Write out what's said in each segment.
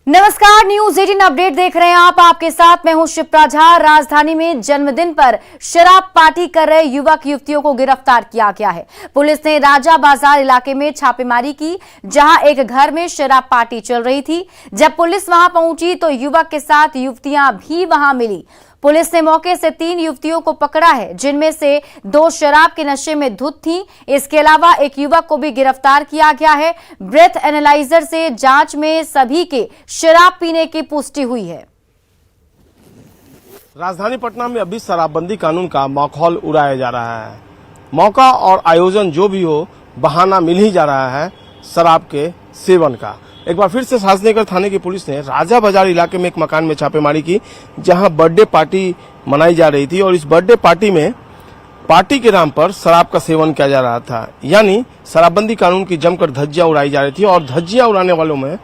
नमस्कार, news 18 update देख रहे हैं आप। आपके साथ मैं हूं शिप्रा झा। राजधानी में जन्मदिन पर शराब पार्टी कर रहे युवक युवतियों को गिरफ्तार किया गया है। पुलिस ने राजा बाजार इलाके में छापेमारी की, जहां एक घर में शराब पार्टी चल रही थी। जब पुलिस वहां पहुंची तो युवक के साथ युवतियां भी वहां मिली। पुलिस ने मौके से 3 युवतियों को पकड़ा है, जिनमें से 2 शराब के नशे में धुत थीं। इसके अलावा एक युवक को भी गिरफ्तार किया गया है। ब्रेथ एनालाइजर से जांच में सभी के शराब पीने की पुष्टि हुई है। राजधानी पटना में अभी शराबबंदी कानून का माहौल उड़ाया जा रहा है। मौका और आयोजन जो भी हो, बहाना मिल ही जा रहा है शराब के सेवन का। एक बार फिर से शास्त्रीनगर थाने की पुलिस ने राजा बाजार इलाके में एक मकान में छापेमारी की, जहां बर्थडे पार्टी मनाई जा रही थी और इस बर्थडे पार्टी में पार्टी के नाम पर शराब का सेवन किया जा रहा था। यानी शराबबंदी कानून की जमकर धज्जियां उड़ाई जा रही थी और धज्जियां उड़ाने वालों में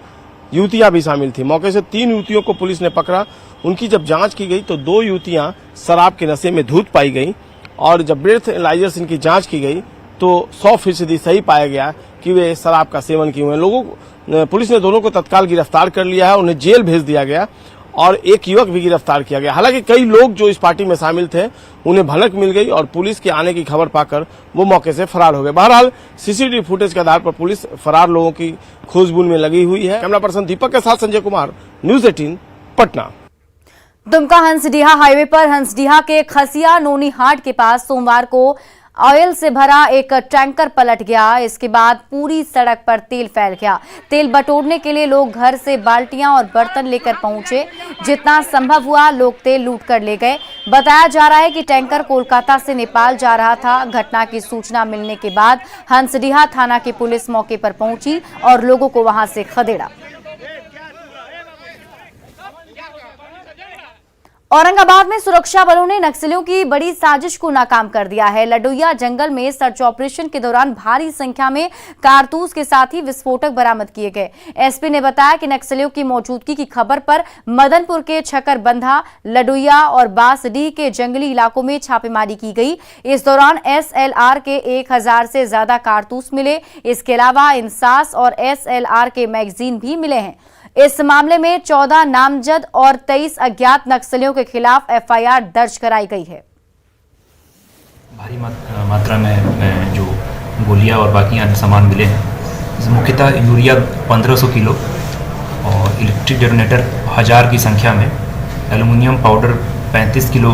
युवतियां भी शामिल थी। मौके से 3 युवतियों को पुलिस ने पकड़ा। उनकी जब जांच की गई तो 2 युवतियां शराब के नशे में धुत पाई गई और जब ब्रेथ एनालाइजर से इनकी जांच की गई तो 100% सही पाया गया कि वे शराब का सेवन किए हुए। पुलिस ने दोनों को तत्काल गिरफ्तार कर लिया है, उन्हें जेल भेज दिया गया और एक युवक भी गिरफ्तार किया गया। हालांकि कई लोग जो इस पार्टी में शामिल थे, उन्हें भनक मिल गई और पुलिस के आने की खबर पाकर वो मौके से फरार हो गए। बहरहाल सीसीटीवी फुटेज के आधार पर पुलिस फरार लोगों की खोजबीन में लगी हुई है। कैमरा पर्सन दीपक के साथ संजय कुमार, न्यूज 18 पटना। दुमका हंसडीहा हाईवे पर हंसडीहा के खसिया नोनी हाट के पास सोमवार को ऑयल से भरा एक टैंकर पलट गया। इसके बाद पूरी सड़क पर तेल फैल गया। तेल बटोरने के लिए लोग घर से बाल्टियां और बर्तन लेकर पहुंचे। जितना संभव हुआ लोग तेल लूट कर ले गए। बताया जा रहा है कि टैंकर कोलकाता से नेपाल जा रहा था। घटना की सूचना मिलने के बाद हंसडीहा थाना की पुलिस मौके पर पहुंची और लोगों को वहां से खदेड़ा। औरंगाबाद में सुरक्षा बलों ने नक्सलियों की बड़ी साजिश को नाकाम कर दिया है। लडोया जंगल में सर्च ऑपरेशन के दौरान भारी संख्या में कारतूस के साथ ही विस्फोटक बरामद किए गए। एसपी ने बताया कि नक्सलियों की मौजूदगी की खबर पर मदनपुर के छकरबंधा, लडोया और बांसडीह के जंगली इलाकों में छापेमारी की गई। इस दौरान SLR के 1000 से ज्यादा कारतूस मिले। इसके अलावा इंसास और SLR के मैगजीन भी मिले हैं। इस मामले में 14 नामजद और 23 अज्ञात नक्सलियों के खिलाफ FIR दर्ज कराई गई है। भारी मात्रा में जो गोलियां और बाकी अन्य सामान मिले हैं, मुख्यतः यूरिया 1500 किलो और इलेक्ट्रिक डेटोनेटर 1000 की संख्या में, एल्युमिनियम पाउडर 35 किलो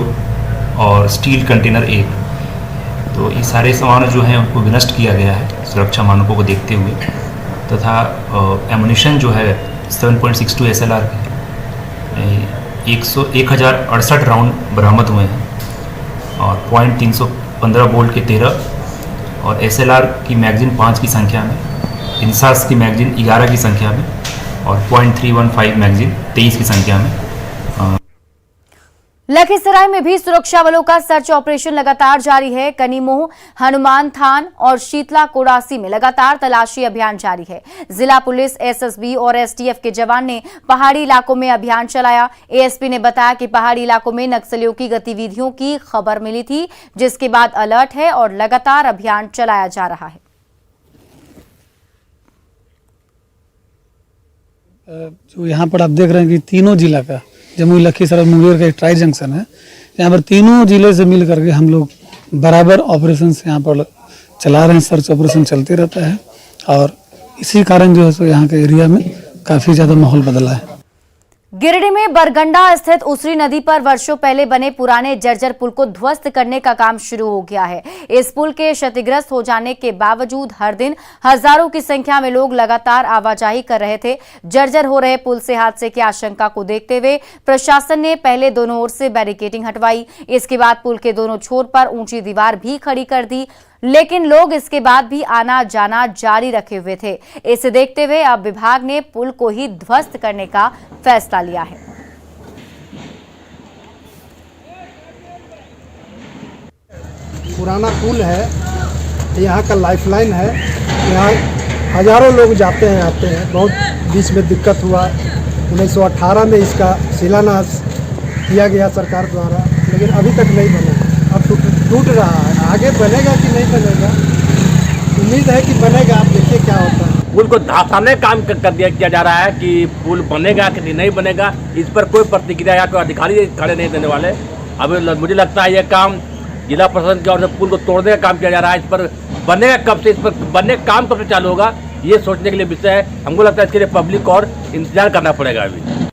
और स्टील कंटेनर 1। तो ये सारे सामान जो हैं उनको विनष्ट किया गया है सुरक्षा मानकों को देखते हुए, तथा एमुनिशन जो है 7.62 SLR के 1068 राउंड बरामद हुए हैं और .315 बोल्ट के 13 और SLR की मैगजीन 5 की संख्या में, इंसास की मैगजीन 11 की संख्या में और .315 मैगजीन 23 की संख्या में। लखीसराय में भी सुरक्षा बलों का सर्च ऑपरेशन लगातार जारी है। कनीमोह, हनुमान थान और शीतला कोडासी में लगातार तलाशी अभियान जारी है। जिला पुलिस, SSB और STF के जवान ने पहाड़ी इलाकों में अभियान चलाया। ASP ने बताया कि पहाड़ी इलाकों में नक्सलियों की गतिविधियों की खबर मिली थी, जिसके बाद अलर्ट है और लगातार अभियान चलाया जा रहा है। जो यहाँ पर आप देख रहे हैं कि तीनों जिला का, जमुई, लखीसराय, मुंगेर का एक ट्राई जंक्शन है। यहाँ पर तीनों जिले से मिल करके हम लोग बराबर ऑपरेशन यहाँ पर चला रहे हैं। सर्च ऑपरेशन चलते रहता है और इसी कारण जो है सो यहाँ के एरिया में काफ़ी ज़्यादा माहौल बदला है। गिरिडीह में बरगंडा स्थित उसरी नदी पर वर्षों पहले बने पुराने जर्जर पुल को ध्वस्त करने का काम शुरू हो गया है। इस पुल के क्षतिग्रस्त हो जाने के बावजूद हर दिन हजारों की संख्या में लोग लगातार आवाजाही कर रहे थे। जर्जर हो रहे पुल से हादसे की आशंका को देखते हुए प्रशासन ने पहले दोनों ओर से बैरिकेडिंग हटवाई। इसके बाद पुल के दोनों छोर पर ऊंची दीवार भी खड़ी कर दी, लेकिन लोग इसके बाद भी आना जाना जारी रखे हुए थे। इसे देखते हुए अब विभाग ने पुल को ही ध्वस्त करने का फैसला लिया है। पुराना पुल है, यहाँ का लाइफलाइन है। यहाँ हजारों लोग जाते हैं आते हैं। बहुत बीच में दिक्कत हुआ। 1918 में इसका शिलान्यास किया गया सरकार द्वारा, लेकिन अभी तक नहीं बना। अब टूट रहा है। आगे बनेगा कि नहीं बनेगा, उम्मीद है कि बनेगा। आप देखिए क्या होता है। पुल को धासाने काम कर दिया किया जा रहा है कि पुल बनेगा कि नहीं बनेगा, इस पर कोई प्रतिक्रिया या कोई अधिकारी खड़े नहीं देने वाले। अब मुझे लगता है ये काम जिला प्रशासन की ओर से पुल को तोड़ने का काम किया जा रहा है। इस पर बनेगा कब से, इस पर बनने का काम कब से चालू होगा, ये सोचने के लिए विषय है। हमको लगता है इसके लिए पब्लिक और इंतजार करना पड़ेगा। अभी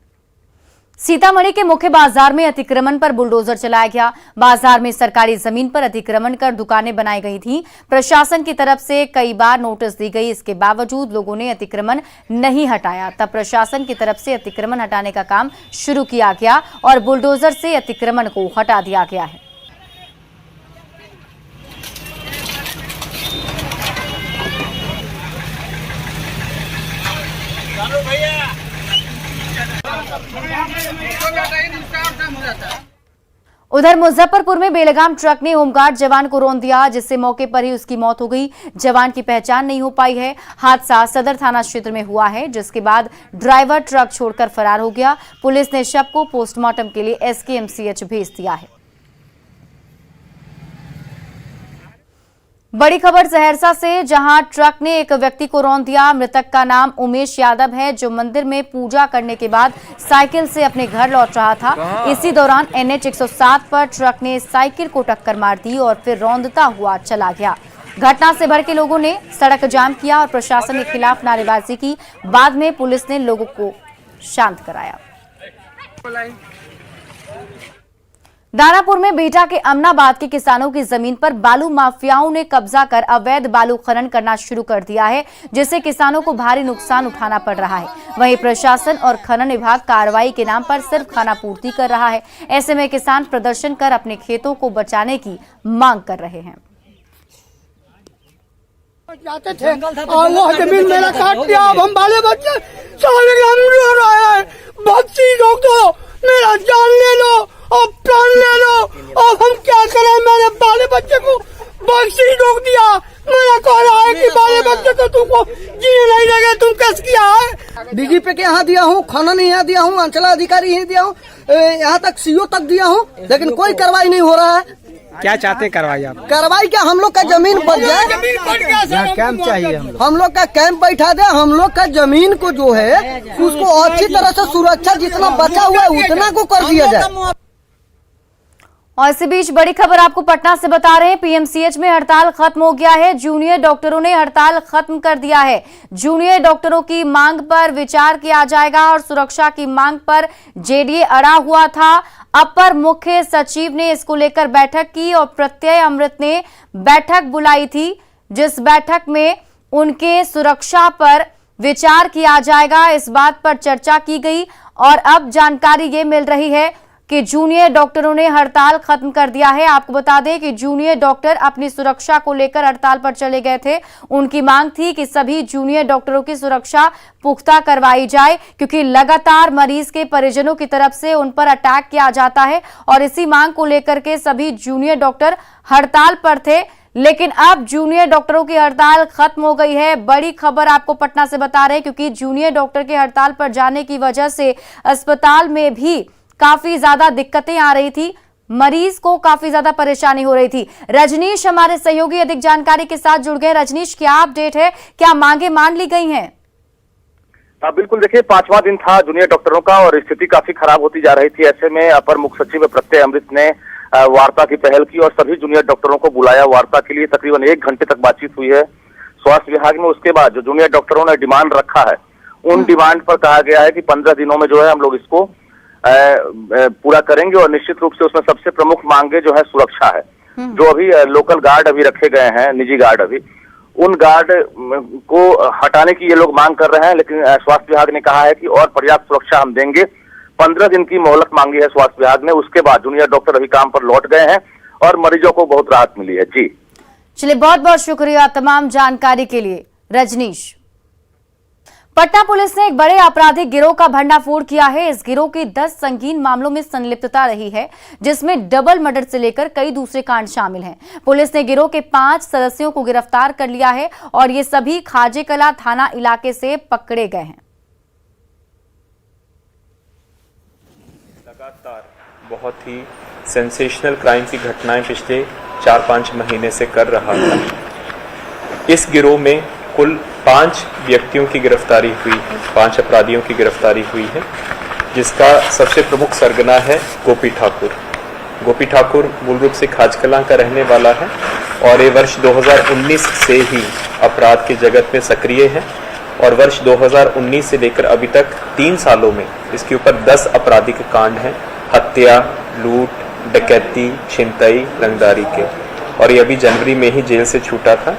सीतामढ़ी के मुख्य बाजार में अतिक्रमण पर बुलडोजर चलाया गया। बाजार में सरकारी जमीन पर अतिक्रमण कर दुकानें बनाई गई थीं। प्रशासन की तरफ से कई बार नोटिस दी गई, इसके बावजूद लोगों ने अतिक्रमण नहीं हटाया। तब प्रशासन की तरफ से अतिक्रमण हटाने का काम शुरू किया गया और बुलडोजर से अतिक्रमण को हटा दिया गया है। उधर मुजफ्फरपुर में बेलगाम ट्रक ने होमगार्ड जवान को रौंद दिया, जिससे मौके पर ही उसकी मौत हो गई। जवान की पहचान नहीं हो पाई है। हादसा सदर थाना क्षेत्र में हुआ है, जिसके बाद ड्राइवर ट्रक छोड़कर फरार हो गया। पुलिस ने शव को पोस्टमार्टम के लिए SKMCH भेज दिया है। बड़ी खबर सहरसा से, जहां ट्रक ने एक व्यक्ति को रौंद दिया। मृतक का नाम उमेश यादव है, जो मंदिर में पूजा करने के बाद साइकिल से अपने घर लौट रहा था। इसी दौरान NH 107 पर ट्रक ने साइकिल को टक्कर मार दी और फिर रौंदता हुआ चला गया। घटना से भड़के लोगों ने सड़क जाम किया और प्रशासन के खिलाफ नारेबाजी की। बाद में पुलिस ने लोगों को शांत कराया। दानापुर में बेटा के अमनाबाद के किसानों की जमीन पर बालू माफियाओं ने कब्जा कर अवैध बालू खनन करना शुरू कर दिया है, जिससे किसानों को भारी नुकसान उठाना पड़ रहा है। वहीं प्रशासन और खनन विभाग कार्रवाई के नाम पर सिर्फ खानापूर्ति कर रहा है। ऐसे में किसान प्रदर्शन कर अपने खेतों को बचाने की मांग कर रहे हैं। जाते थे और वो जमीन मेरा काट दिया। अब हम बाले बच्चे सारे हम रो रहे हैं, बच्ची लोग तो मेरा जान ले लो और प्राण ले लो, और हम क्या करें? मैंने बाले बच्चे को बख्शी रोक दिया। मेरा कह रहा है कि बाले बच्चे को तुमको जीने नहीं देंगे, तुम कैसे किया है? DGP के यहाँ दिया हूँ, खनन यहाँ दिया हूँ, अंचलाधिकारी यहीं दिया हूँ, यहाँ तक CO तक दिया हूँ, लेकिन कोई कार्रवाई नहीं हो रहा है। क्या चाहते हैं कार्रवाई आप? कार्रवाई क्या, हम लोग का जमीन बच जाए, कैंप चाहिए हम लोग का कैंप बैठा दे। हम लोग का जमीन को जो है उसको अच्छी तरह से सुरक्षा जितना बचा हुआ है उतना को कर दिया जाए। और इसी बीच बड़ी खबर आपको पटना से बता रहे हैं। PMCH में हड़ताल खत्म हो गया है। जूनियर डॉक्टरों ने हड़ताल खत्म कर दिया है। जूनियर डॉक्टरों की मांग पर विचार किया जाएगा और सुरक्षा की मांग पर JDA अड़ा हुआ था। अपर मुख्य सचिव ने इसको लेकर बैठक की और प्रत्यय अमृत ने बैठक बुलाई थी, जिस बैठक में उनके सुरक्षा पर विचार किया जाएगा, इस बात पर चर्चा की गई। और अब जानकारी ये मिल रही है कि जूनियर डॉक्टरों ने हड़ताल खत्म कर दिया है। आपको बता दें कि जूनियर डॉक्टर अपनी सुरक्षा को लेकर हड़ताल पर चले गए थे। उनकी मांग थी कि सभी जूनियर डॉक्टरों की सुरक्षा पुख्ता करवाई जाए, क्योंकि लगातार मरीज के परिजनों की तरफ से उन पर अटैक किया जाता है और इसी मांग को लेकर के सभी जूनियर डॉक्टर हड़ताल पर थे। लेकिन अब जूनियर डॉक्टरों की हड़ताल खत्म हो गई है। बड़ी खबर आपको पटना से बता रहे हैं, क्योंकि जूनियर डॉक्टर के हड़ताल पर जाने की वजह से अस्पताल में भी काफी ज्यादा दिक्कतें आ रही थी, मरीज को काफी ज्यादा परेशानी हो रही थी। रजनीश हमारे सहयोगी अधिक जानकारी के साथ जुड़ गए। रजनीश, क्या अपडेट है, क्या मांगे मान ली गई हैं? बिल्कुल, देखिए 5वां दिन था जूनियर डॉक्टरों का और स्थिति काफी खराब होती जा रही थी। ऐसे में अपर मुख्य सचिव प्रत्यय अमृत ने वार्ता की पहल की और सभी जूनियर डॉक्टरों को बुलाया वार्ता के लिए। तकरीबन 1 घंटे तक बातचीत हुई है स्वास्थ्य विभाग में। उसके बाद जो जूनियर डॉक्टरों ने डिमांड रखा है, उन डिमांड पर कहा गया है कि 15 दिनों में जो है हम लोग इसको पूरा करेंगे। और निश्चित रूप से उसमें सबसे प्रमुख मांगे जो है सुरक्षा है। जो अभी लोकल गार्ड अभी रखे गए हैं, निजी गार्ड, अभी उन गार्ड को हटाने की ये लोग मांग कर रहे हैं, लेकिन स्वास्थ्य विभाग ने कहा है कि और पर्याप्त सुरक्षा हम देंगे। 15 दिन की मोहलत मांगी है स्वास्थ्य विभाग ने। उसके बाद जूनियर डॉक्टर अभी काम पर लौट गए हैं और मरीजों को बहुत राहत मिली है। जी चलिए, बहुत बहुत शुक्रिया तमाम जानकारी के लिए रजनीश। पटना पुलिस ने एक बड़े आपराधिक गिरोह का भंडाफोड़ किया है। इस गिरोह की 10 संगीन मामलों में संलिप्तता रही है, जिसमें डबल मर्डर से लेकर कई दूसरे कांड शामिल हैं। पुलिस ने गिरोह के 5 सदस्यों को गिरफ्तार कर लिया है और ये सभी खाजेकला थाना इलाके से पकड़े गए हैं। लगातार बहुत ही सेंसेशनल क्राइम की घटनाएं पिछले 4-5 महीने से कर रहा था। इस गिरोह में कुल 5 व्यक्तियों की गिरफ्तारी हुई है, 5 अपराधियों की गिरफ्तारी हुई है, जिसका सबसे प्रमुख सरगना है गोपी ठाकुर। गोपी ठाकुर मूल रूप से खाजकलां का रहने वाला है और ये वर्ष 2019 से ही अपराध के जगत में सक्रिय है और वर्ष 2019 से लेकर अभी तक 3 सालों में इसके ऊपर 10 आपराधिक कांड हैं, हत्या, लूट, डकैती, छिनतई, रंगदारी के, और ये अभी जनवरी में ही जेल से छूटा था।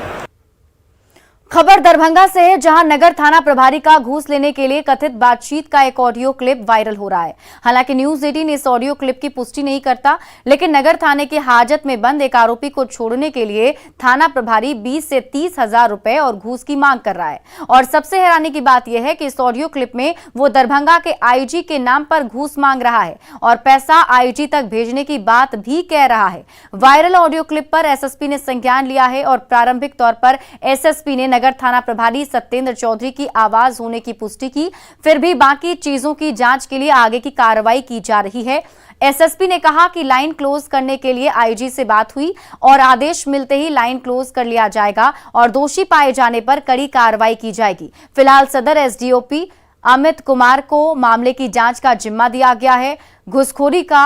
खबर दरभंगा से है, जहां नगर थाना प्रभारी का घूस लेने के लिए कथित बातचीत का एक ऑडियो क्लिप वायरल हो रहा है। हालांकि न्यूज 18 इस ऑडियो क्लिप की पुष्टि नहीं करता, लेकिन नगर थाने के हाजत में बंद एक आरोपी को छोड़ने के लिए थाना प्रभारी 20 से 30 हजार रुपए और घूस की मांग कर रहा है। और सबसे हैरानी की बात यह है कि इस ऑडियो क्लिप में वो दरभंगा के आईजी के नाम पर घूस मांग रहा है और पैसा आईजी तक भेजने की बात भी कह रहा है। वायरल ऑडियो क्लिप पर एसएसपी ने संज्ञान लिया है और प्रारंभिक तौर पर एसएसपी ने नगर थाना प्रभारी सत्येंद्र चौधरी की आवाज होने की पुष्टि की। फिर भी बाकी चीजों की जांच के लिए आगे की कार्रवाई की जा रही है। एसएसपी ने कहा कि लाइन क्लोज करने के लिए आईजी से बात हुई और आदेश मिलते ही लाइन क्लोज कर लिया जाएगा और दोषी पाए जाने पर कड़ी कार्रवाई की जाएगी। फिलहाल सदर एसडीओपी अमित कुमार को मामले की जांच का जिम्मा दिया गया है। घुसखोरी का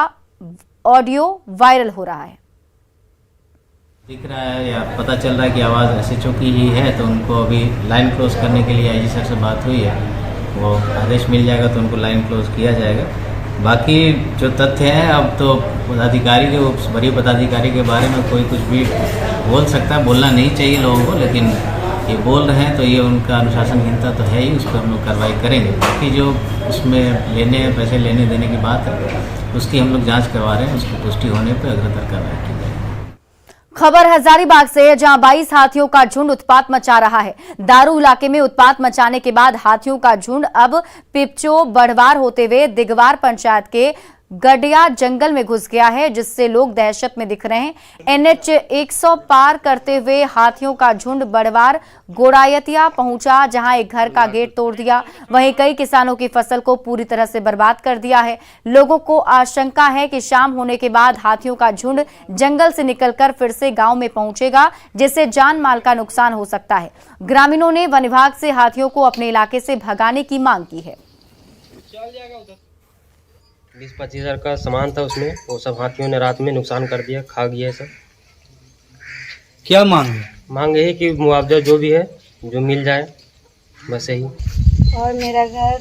ऑडियो वायरल हो रहा है। दिख रहा है या पता चल रहा है कि आवाज़ एसएचओ की ही है, तो उनको अभी लाइन क्लोज करने के लिए आईजी सर से बात हुई है। वो आदेश मिल जाएगा तो उनको लाइन क्लोज किया जाएगा। बाकी जो तथ्य हैं, अब तो पदाधिकारी के, वरीय पदाधिकारी के बारे में कोई कुछ भी बोल सकता है, बोलना नहीं चाहिए लोगों को, लेकिन ये बोल रहे हैं तो ये उनका अनुशासनहीनता तो है ही, उस पर हम लोग कार्रवाई करेंगे। बाकी जो उसमें पैसे लेने देने की बात है उसकी हम लोग जाँच करवा रहे हैं, उसकी पुष्टि होने पर अग्रतर कार्रवाई की जाएगी। खबर हजारीबाग से है, जहां 22 हाथियों का झुंड उत्पात मचा रहा है। दारू इलाके में उत्पात मचाने के बाद हाथियों का झुंड अब पिपचो बढ़वार होते हुए दिगवार पंचायत के गडिया जंगल में घुस गया है, जिससे लोग दहशत में दिख रहे हैं। एनएच 100 पार करते हुए हाथियों का झुंड बढ़वार गोड़ायतिया पहुंचा, जहां एक घर का गेट तोड़ दिया। वहीं कई किसानों की फसल को पूरी तरह से बर्बाद कर दिया है। लोगों को आशंका है कि शाम होने के बाद हाथियों का झुंड जंगल से निकलकर फिर से गांव में पहुंचेगा, जिससे जान माल का नुकसान हो सकता है। ग्रामीणों ने वन विभाग से हाथियों को अपने इलाके से भगाने की मांग की है। 20-25 हज़ार का सामान था उसमें, वो सब हाथियों ने रात में नुकसान कर दिया, खा गया सब। क्या मांग है? मांग यही कि मुआवजा जो भी है जो मिल जाए, बस यही। और मेरा घर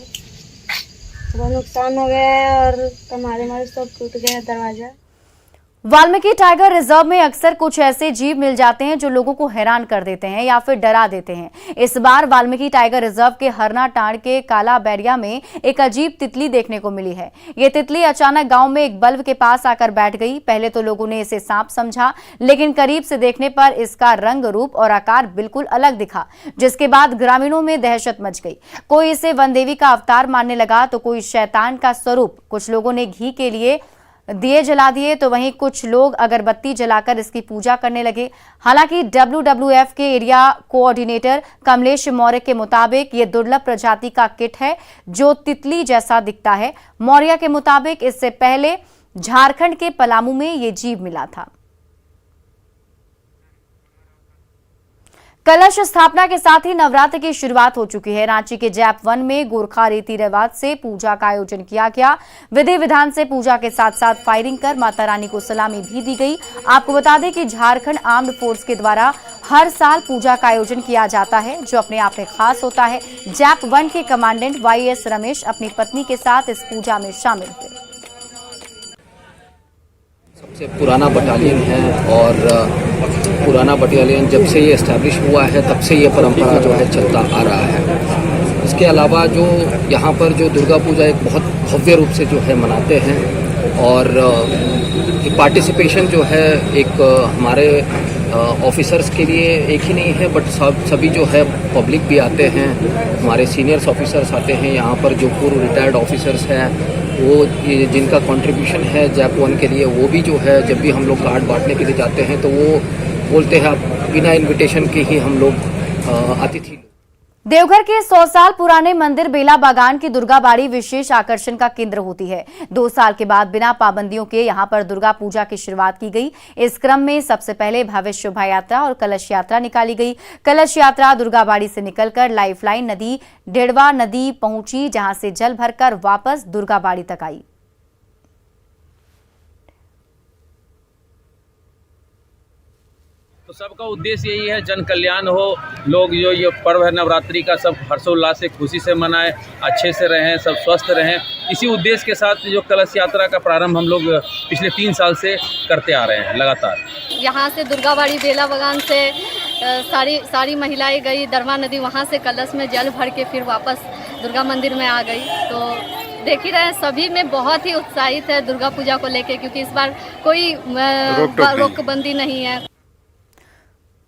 बहुत नुकसान हो गया है और हमारे सब टूट गया है दरवाजा। वाल्मीकि टाइगर रिजर्व में अक्सर कुछ ऐसे जीव मिल जाते हैं जो लोगों को हैरान कर देते हैं या फिर डरा देते हैं। इस बार वाल्मीकि टाइगर रिजर्व के हरना टांड के काला बैरिया में एक अजीब तितली देखने को मिली है। ये तितली अचानक गांव में एक बल्ब के पास आकर बैठ गई। पहले तो लोगों ने इसे सांप समझा, लेकिन करीब से देखने पर इसका रंग, रूप और आकार बिल्कुल अलग दिखा, जिसके बाद ग्रामीणों में दहशत मच गई। कोई इसे वनदेवी का अवतार मानने लगा तो कोई शैतान का स्वरूप। कुछ लोगों ने घी के लिए दिए जला दिए तो वहीं कुछ लोग अगरबत्ती जलाकर इसकी पूजा करने लगे। हालांकि WWF के एरिया कोऑर्डिनेटर कमलेश मौर्य के मुताबिक ये दुर्लभ प्रजाति का किट है जो तितली जैसा दिखता है। मौर्य के मुताबिक इससे पहले झारखंड के पलामू में ये जीव मिला था। कलश स्थापना के साथ ही नवरात्र की शुरुआत हो चुकी है। रांची के जैप वन में गोरखा रीति रिवाज से पूजा का आयोजन किया गया। विधि विधान से पूजा के साथ साथ फायरिंग कर माता रानी को सलामी भी दी गई। आपको बता दें कि झारखंड आर्म्ड फोर्स के द्वारा हर साल पूजा का आयोजन किया जाता है, जो अपने आप में खास होता है। जैप वन के कमांडेंट YS रमेश अपनी पत्नी के साथ इस पूजा में शामिल हुए। सबसे पुराना बटालियन है और पुराना बटालियन जब से ये एस्टैब्लिश हुआ है तब से ये परंपरा जो है चलता आ रहा है। इसके अलावा जो यहाँ पर जो दुर्गा पूजा एक बहुत भव्य रूप से जो है मनाते हैं और पार्टिसिपेशन जो है एक हमारे ऑफिसर्स के लिए एक ही नहीं है, बट सभी जो है पब्लिक भी आते हैं, हमारे सीनियर्स ऑफिसर्स आते हैं यहाँ पर, जो पूर्व रिटायर्ड ऑफिसर्स हैं वो जिनका कंट्रीब्यूशन है जैप वन के लिए, वो भी जो है जब भी हम लोग कार्ड बांटने के लिए जाते हैं तो वो बोलते हैं आप बिना इनविटेशन के ही हम लोग अतिथि। देवघर के 100 साल पुराने मंदिर बेला बागान की दुर्गा बाड़ी विशेष आकर्षण का केंद्र होती है। 2 साल के बाद बिना पाबंदियों के यहां पर दुर्गा पूजा की शुरुआत की गई। इस क्रम में सबसे पहले भव्य शोभा यात्रा और कलश यात्रा निकाली गई। कलश यात्रा दुर्गा बाड़ी से निकलकर लाइफलाइन नदी डेढ़वा नदी पहुंची, जहां से जल भरकर वापस दुर्गा बाड़ी तक आई। तो सबका उद्देश्य यही है, जन कल्याण हो, लोग जो ये पर्व है नवरात्रि का सब हर्षोल्लास से खुशी से मनाएं, अच्छे से रहें, सब स्वस्थ रहें। इसी उद्देश्य के साथ जो कलश यात्रा का प्रारंभ हम लोग पिछले 3 साल से करते आ रहे हैं लगातार। यहाँ से दुर्गाबाड़ी बेला बागान से सारी महिलाएं गई दरवा नदी, वहाँ से कलश में जल भर के फिर वापस दुर्गा मंदिर में आ गई। तो देख ही रहे सभी में बहुत ही उत्साहित है दुर्गा पूजा को लेके, क्योंकि इस बार कोई रोकबंदी नहीं है।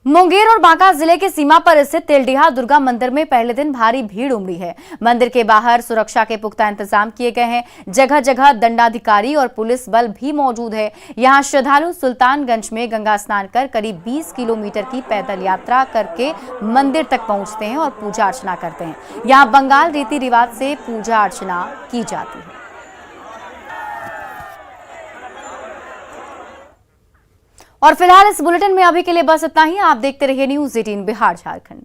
मुंगेर और बांका जिले के सीमा पर स्थित तेलडीहा दुर्गा मंदिर में पहले दिन भारी भीड़ उमड़ी है। मंदिर के बाहर सुरक्षा के पुख्ता इंतजाम किए गए हैं। जगह जगह दंडाधिकारी और पुलिस बल भी मौजूद है। यहां श्रद्धालु सुल्तानगंज में गंगा स्नान कर करीब 20 किलोमीटर की पैदल यात्रा करके मंदिर तक पहुंचते हैं और पूजा अर्चना करते हैं। यहां बंगाल रीति रिवाज से पूजा अर्चना की जाती है। और फिलहाल इस बुलेटिन में अभी के लिए बस इतना ही। आप देखते रहिए न्यूज़ 18 बिहार झारखंड।